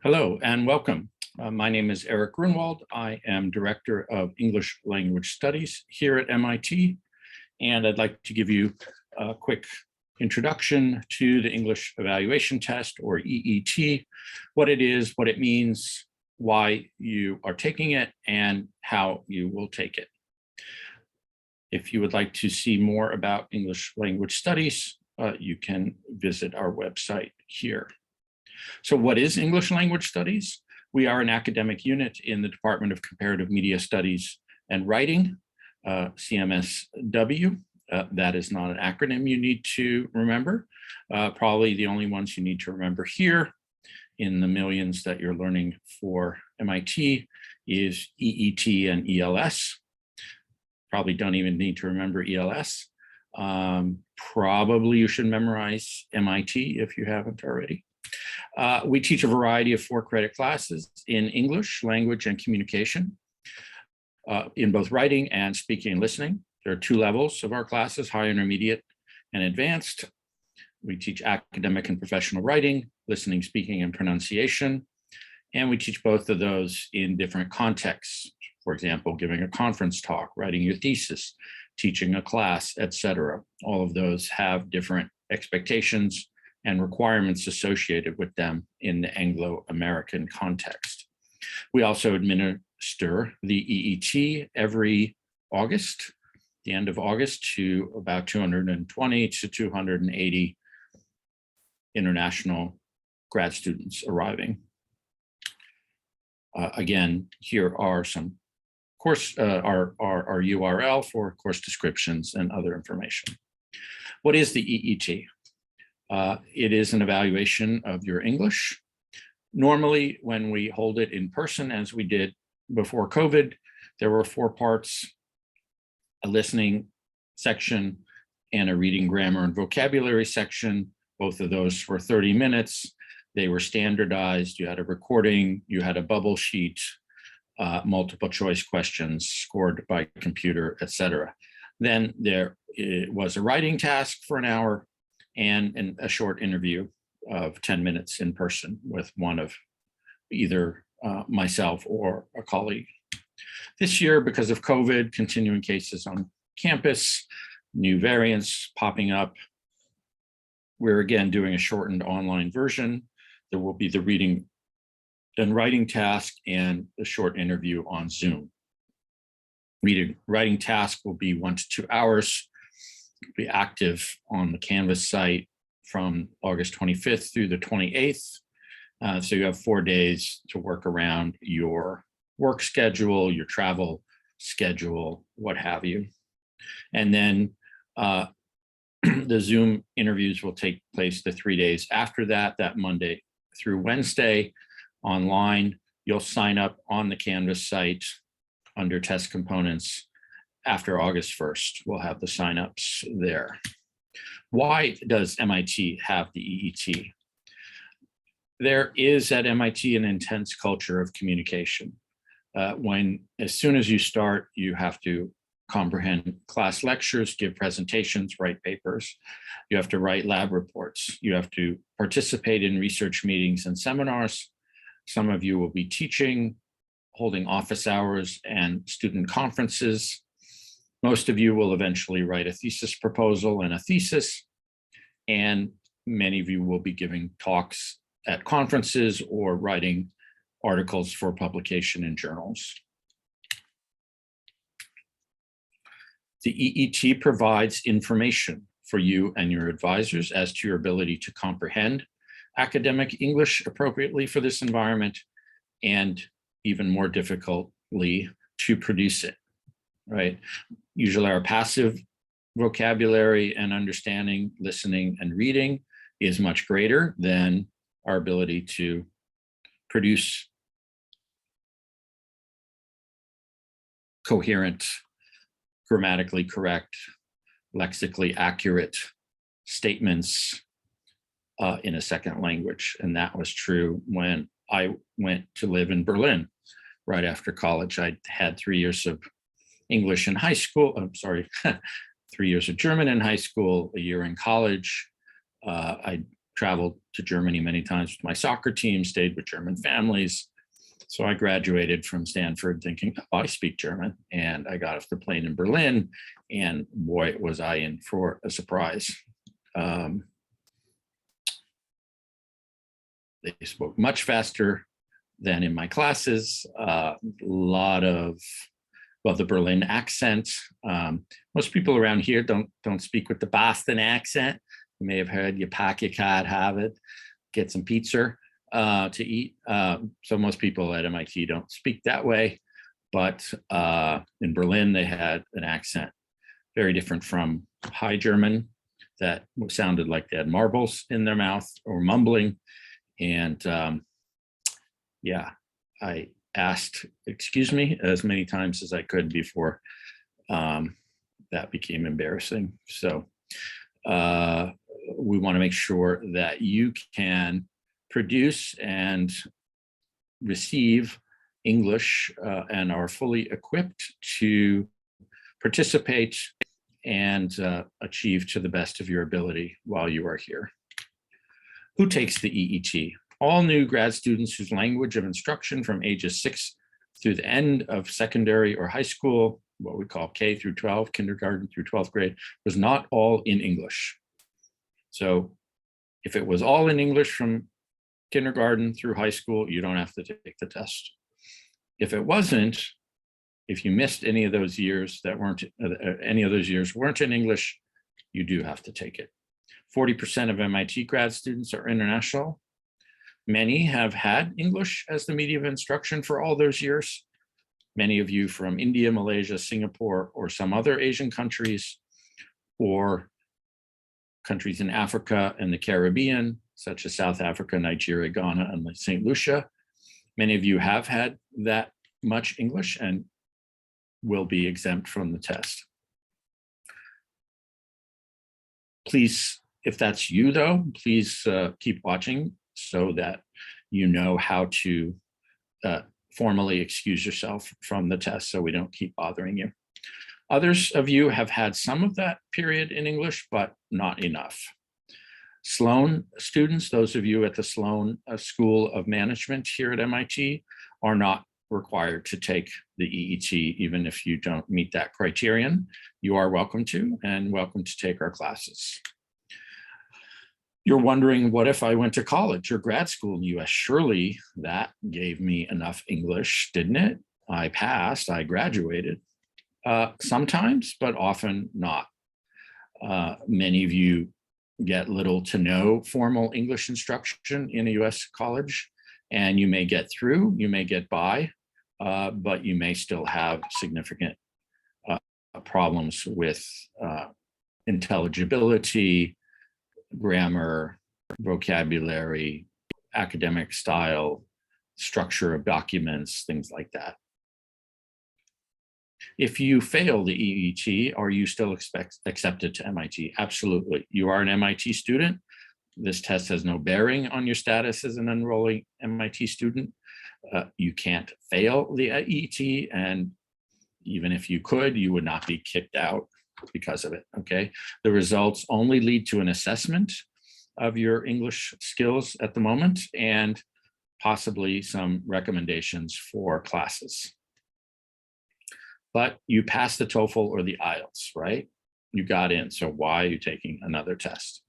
Hello and welcome. My name is Eric Grunwald. I am Director of English Language Studies here at MIT, and I'd like to give you a quick introduction to the English Evaluation Test, or EET, what it is, what it means, why you are taking it, and how you will take it. If you would like to see more about English Language Studies, you can visit our website here. So what is English Language Studies? We are an academic unit in the Department of Comparative Media Studies and Writing, CMSW. That is not an acronym you need to remember. Probably the only ones you need to remember here in the millions that you're learning for MIT is EET and ELS. Probably don't even need to remember ELS. Probably you should memorize MIT if you haven't already. We teach a variety of 4-credit classes in English, language, and communication, in both writing and speaking and listening. There are 2 levels of our classes, high, intermediate, and advanced. We teach academic and professional writing, listening, speaking, and pronunciation. And we teach both of those in different contexts. For example, giving a conference talk, writing your thesis, teaching a class, etc. All of those have different expectations and requirements associated with them in the Anglo-American context. We also administer the EET every August, the end of August, to about 220 to 280 international grad students arriving. Again, here are some course, our URL for course descriptions and other information. What is the EET? It is an evaluation of your English. Normally, when we hold it in person, as we did before COVID, there were 4 parts: a listening section and a reading, grammar, and vocabulary section. Both of those were 30 minutes. They were standardized. You had a recording, you had a bubble sheet, multiple choice questions scored by computer, etc. Then there was a writing task for an hour, and a short interview of 10 minutes in person with one of either myself or a colleague. This year, because of COVID, continuing cases on campus, new variants popping up, we're again doing a shortened online version. There will be the reading and writing task and a short interview on Zoom. Writing task will be 1 to 2 hours. Be active on the Canvas site from August 25th through the 28th. So you have 4 days to work around your work schedule, your travel schedule, what have you. And then the Zoom interviews will take place the 3 days after that, that Monday through Wednesday online. You'll sign up on the Canvas site under test components. After August 1st, we'll have the signups there. Why does MIT have the EET? There is at MIT an intense culture of communication. As soon as you start, you have to comprehend class lectures, give presentations, write papers. You have to write lab reports. You have to participate in research meetings and seminars. Some of you will be teaching, holding office hours and student conferences. Most of you will eventually write a thesis proposal and a thesis, and many of you will be giving talks at conferences or writing articles for publication in journals. The EET provides information for you and your advisors as to your ability to comprehend academic English appropriately for this environment, and even more difficultly, to produce it, right? Usually our passive vocabulary and understanding, listening, and reading is much greater than our ability to produce coherent, grammatically correct, lexically accurate statements in a second language. And that was true when I went to live in Berlin right after college. I had 3 years of English in high school, 3 years of German in high school, a year in college. I traveled to Germany many times with my soccer team, stayed with German families. So I graduated from Stanford thinking, oh, I speak German. And I got off the plane in Berlin, and boy, was I in for a surprise. They spoke much faster than in my classes. A lot of, well, the Berlin accent. Most people around here don't speak with the Boston accent. You may have heard, you pack your card, have it, get some pizza to eat. So most people at MIT don't speak that way. But in Berlin, they had an accent very different from High German that sounded like they had marbles in their mouth or mumbling. And yeah, I asked, excuse me, as many times as I could before that became embarrassing. So we want to make sure that you can produce and receive English and are fully equipped to participate and achieve to the best of your ability while you are here. Who takes the EET? All new grad students whose language of instruction from ages 6 through the end of secondary or high school, what we call K through 12, kindergarten through 12th grade, was not all in English. So if it was all in English from kindergarten through high school, you don't have to take the test. If it wasn't, if you missed any of those years that weren't, any of those years weren't in English, you do have to take it. 40% of MIT grad students are international. Many have had English as the medium of instruction for all those years. Many of you from India, Malaysia, Singapore, or some other Asian countries, or countries in Africa and the Caribbean, such as South Africa, Nigeria, Ghana, and St. Lucia. Many of you have had that much English and will be exempt from the test. Please, if that's you though, please keep watching so that you know how to formally excuse yourself from the test so we don't keep bothering you. Others of you have had some of that period in English, but not enough. Sloan students, those of you at the Sloan School of Management here at MIT, are not required to take the EET, even if you don't meet that criterion. You are welcome to, and welcome to take our classes. You're wondering, what if I went to college or grad school in the US? Surely that gave me enough English, didn't it? I passed, I graduated. Sometimes, but often not. Many of you get little to no formal English instruction in a US college, and you may get through, you may get by, but you may still have significant problems with intelligibility, grammar, vocabulary, academic style, structure of documents, things like that. If you fail the EET, are you still accepted to MIT? Absolutely. You are an MIT student. This test has no bearing on your status as an enrolling MIT student. You can't fail the EET, and even if you could, you would not be kicked out because of it, okay? The results only lead to an assessment of your English skills at the moment and possibly some recommendations for classes. But you passed the TOEFL or the IELTS, right? You got in, so why are you taking another test?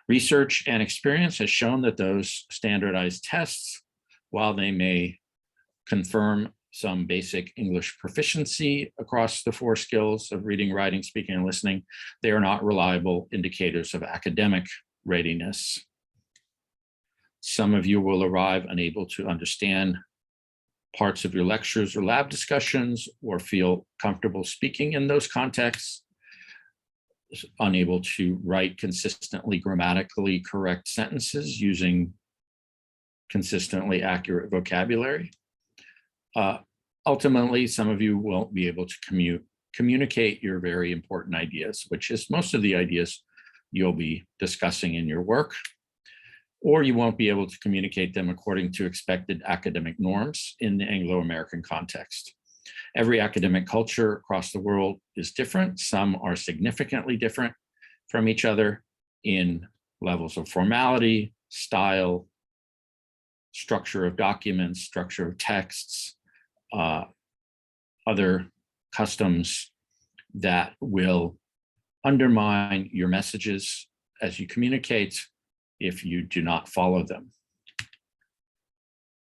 Research and experience has shown that those standardized tests, while they may confirm some basic English proficiency across the 4 skills of reading, writing, speaking, and listening, they are not reliable indicators of academic readiness. Some of you will arrive unable to understand parts of your lectures or lab discussions, or feel comfortable speaking in those contexts, unable to write consistently grammatically correct sentences using consistently accurate vocabulary. Ultimately, some of you won't be able to communicate your very important ideas, which is most of the ideas you'll be discussing in your work, or you won't be able to communicate them according to expected academic norms in the Anglo-American context. Every academic culture across the world is different. Some are significantly different from each other in levels of formality, style, structure of documents, structure of texts, other customs that will undermine your messages as you communicate if you do not follow them.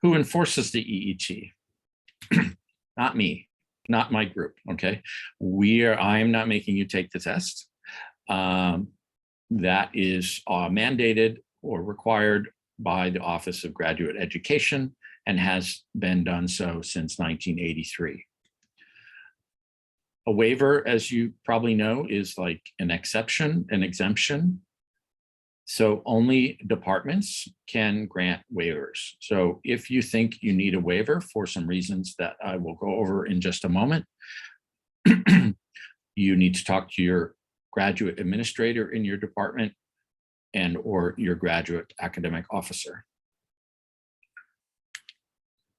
Who enforces the EET? Not me, not my group, okay? I am not making you take the test. That is mandated or required by the Office of Graduate Education and has been done so since 1983. A waiver, as you probably know, is like an exception, an exemption. So only departments can grant waivers. So if you think you need a waiver for some reasons that I will go over in just a moment, you need to talk to your graduate administrator in your department and or your graduate academic officer.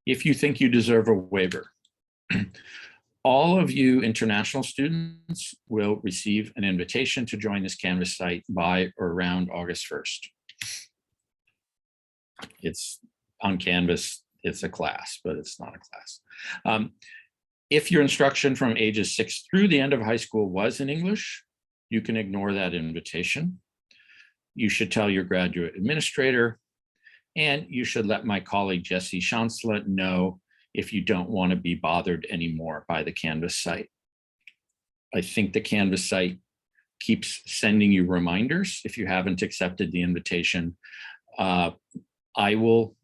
If you think you deserve a waiver, all of you international students will receive an invitation to join this Canvas site by or around August 1st. It's on Canvas, it's a class, but it's not a class. If your instruction from ages 6 through the end of high school was in English, you can ignore that invitation. You should tell your graduate administrator, and you should let my colleague Jesse Chancellor know if you don't want to be bothered anymore by the Canvas site. I think the Canvas site keeps sending you reminders if you haven't accepted the invitation. I will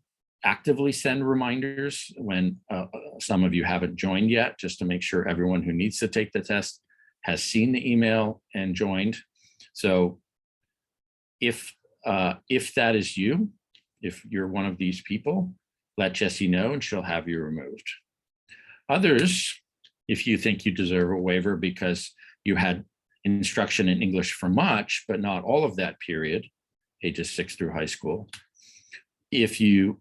actively send reminders when some of you haven't joined yet, just to make sure everyone who needs to take the test has seen the email and joined. So if that is you, if you're one of these people, let Jessie know and she'll have you removed. Others, if you think you deserve a waiver because you had instruction in English for much, but not all of that period, ages 6 through high school. If you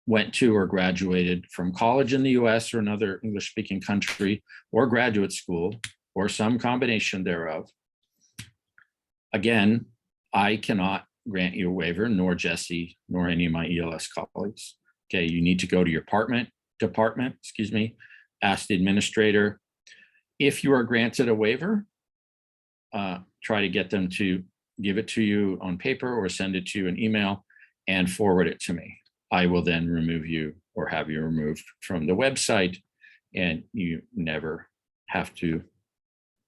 went to or graduated from college in the US or another English-speaking country, or graduate school, or some combination thereof, again, I cannot grant you a waiver, nor Jessie, nor any of my ELS colleagues. Okay, you need to go to your department, ask the administrator. If you are granted a waiver, try to get them to give it to you on paper or send it to you in email and forward it to me. I will then remove you or have you removed from the website, and you never have to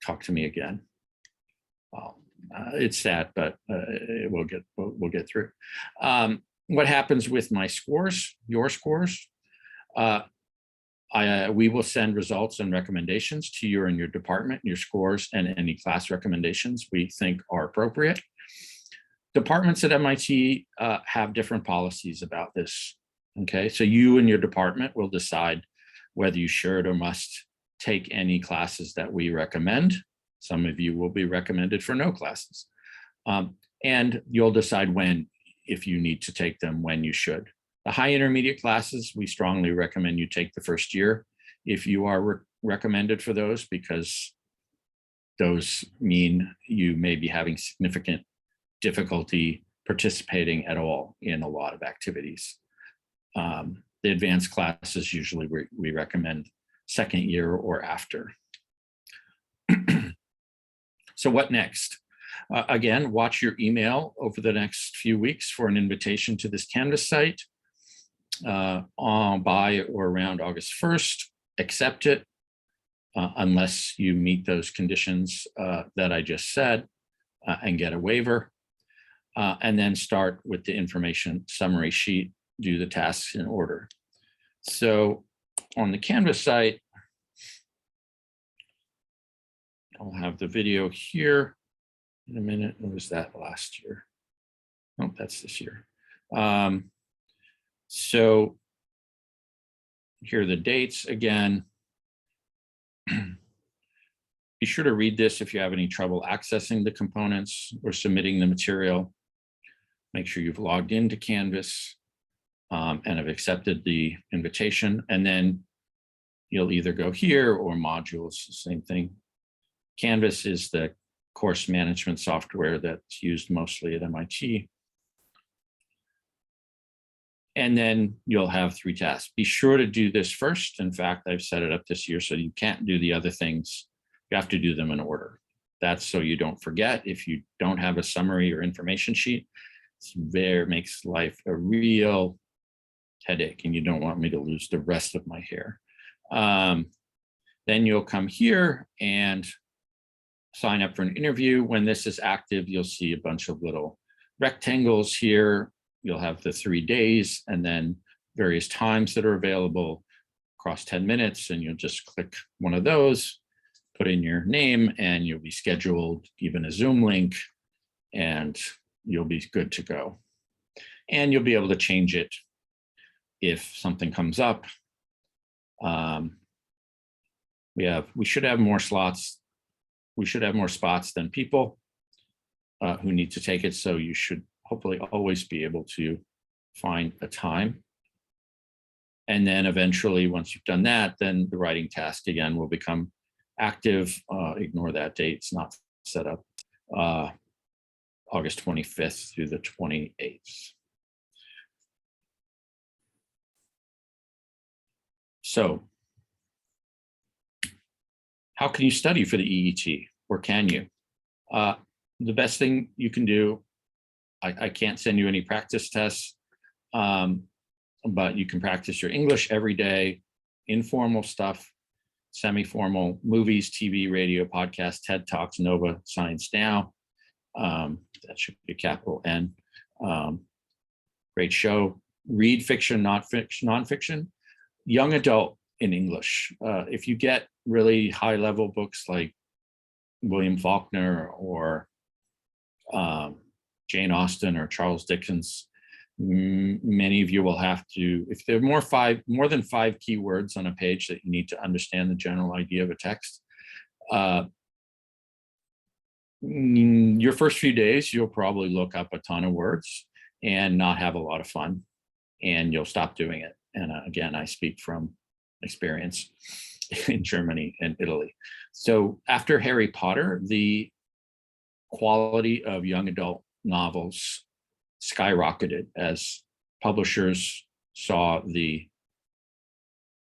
talk to me again. It's sad, but we'll get through. What happens with my scores, your scores? We will send results and recommendations to you and your department, your scores, and any class recommendations we think are appropriate. Departments at MIT have different policies about this. Okay, so you and your department will decide whether you should or must take any classes that we recommend. Some of you will be recommended for no classes. And you'll decide when, if you need to take them, when you should. The high intermediate classes, we strongly recommend you take the first year if you are recommended for those, because those mean you may be having significant difficulty participating at all in a lot of activities. The advanced classes, usually we recommend second year or after. So what next? Again, watch your email over the next few weeks for an invitation to this Canvas site by or around August 1st. Accept it unless you meet those conditions that I just said and get a waiver. And then start with the information summary sheet, do the tasks in order. So on the Canvas site, I'll have the video here in a minute. What was that last year? Oh, that's this year. So here are the dates again. Be sure to read this if you have any trouble accessing the components or submitting the material. Make sure you've logged into Canvas and have accepted the invitation. And then you'll either go here or modules, the same thing. Canvas is the course management software that's used mostly at MIT. And then you'll have 3 tasks. Be sure to do this first. In fact, I've set it up this year so you can't do the other things. You have to do them in order. That's so you don't forget. If you don't have a summary or information sheet, it makes life a real headache, and you don't want me to lose the rest of my hair. Then you'll come here and sign up for an interview. When this is active, you'll see a bunch of little rectangles here. You'll have the 3 days and then various times that are available across 10 minutes, and you'll just click one of those, put in your name, and you'll be scheduled, given a Zoom link, and you'll be good to go. And you'll be able to change it if something comes up. We should have more slots. We should have more spots than people who need to take it. So you should hopefully always be able to find a time. And then eventually, once you've done that, then the writing task again will become active. Ignore that date, it's not set up. August 25th through the 28th. So how can you study for the EET, or can you? The best thing you can do, I can't send you any practice tests, but you can practice your English every day, informal stuff, semi-formal, movies, TV, radio, podcasts, TED Talks, Nova, Science Now. That should be a capital N. Great show. Read fiction, nonfiction. Young adult in English. If you get really high-level books like William Faulkner or Jane Austen or Charles Dickens, many of you will have to, if there are more than 5 keywords on a page that you need to understand the general idea of a text, your first few days, you'll probably look up a ton of words and not have a lot of fun, and you'll stop doing it. And again, I speak from experience in Germany and Italy. So after Harry Potter, the quality of young adult novels skyrocketed as publishers saw the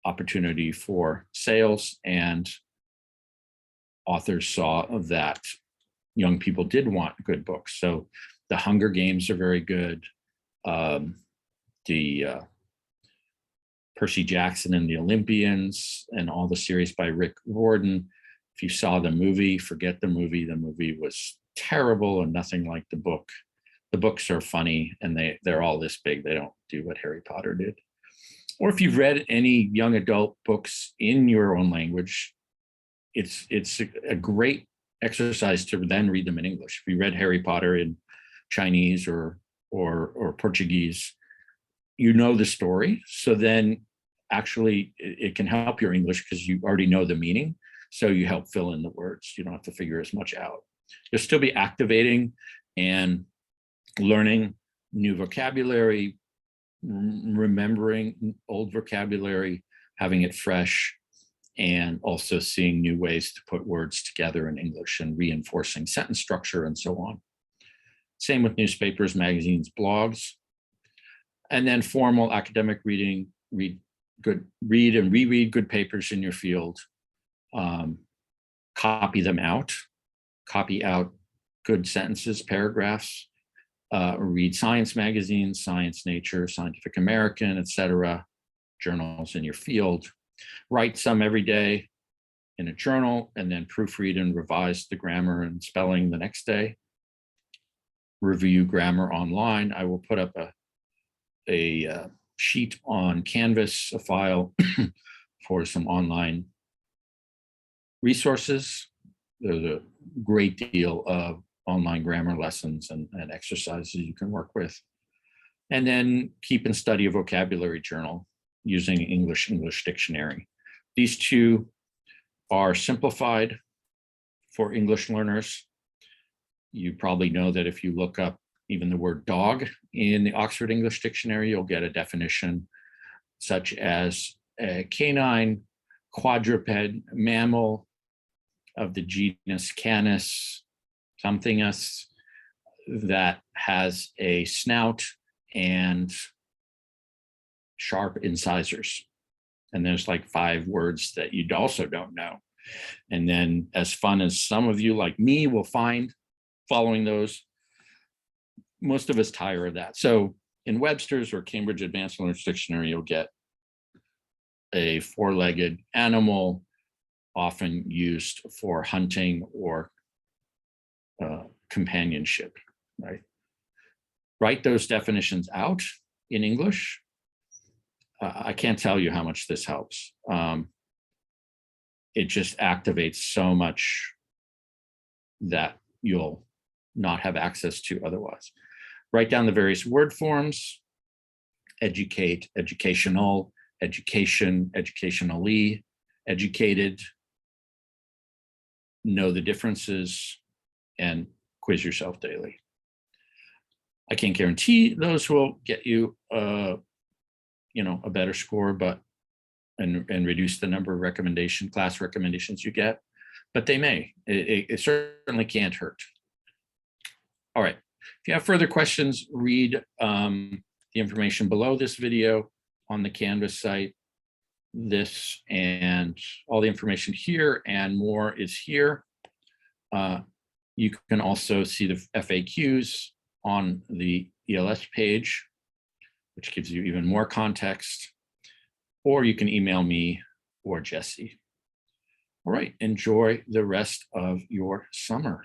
opportunity for sales, and authors saw that young people did want good books. So the Hunger Games are very good. The Percy Jackson and the Olympians and all the series by Rick Riordan. If you saw the movie, forget the movie. The movie was terrible and nothing like the book. The books are funny, and they're all this big. They don't do what Harry Potter did. Or if you've read any young adult books in your own language, it's a great exercise to then read them in English. If you read Harry Potter in Chinese or Portuguese, you know the story. So then actually it can help your English because you already know the meaning. So you help fill in the words. You don't have to figure as much out. You'll still be activating and learning new vocabulary, remembering old vocabulary, having it fresh, and also seeing new ways to put words together in English and reinforcing sentence structure and so on. Same with newspapers, magazines, blogs. And then formal academic reading, read and reread good papers in your field, copy them out, copy out good sentences, paragraphs, read science magazines, Science, Nature, Scientific American, etc., journals in your field. Write some every day in a journal, and then proofread and revise the grammar and spelling the next day. Review grammar online. I will put up a sheet on Canvas, a file for some online resources. There's a great deal of online grammar lessons and exercises you can work with. And then keep and study a vocabulary journal using English dictionary. These two are simplified for English learners. You probably know that if you look up even the word dog in the Oxford English Dictionary, you'll get a definition such as a canine, quadruped, mammal of the genus Canis, something else that has a snout and sharp incisors. And there's like 5 words that you also don't know. And then, as fun as some of you like me will find following those, most of us tire of that. So in Webster's or Cambridge Advanced Learner's Dictionary, you'll get a 4-legged animal, often used for hunting or companionship, right? Write those definitions out in English. I can't tell you how much this helps. It just activates so much that you'll not have access to otherwise. Write down the various word forms: educate, educational, education, educationally, educated. Know the differences and quiz yourself daily. I can't guarantee those will get you a better score, but and reduce the number of class recommendations you get, but they may. It certainly can't hurt. All right. If you have further questions, read the information below this video on the Canvas site. This and all the information here and more is here. You can also see the FAQs on the ELS page, which gives you even more context, or you can email me or Jesse. All right, enjoy the rest of your summer.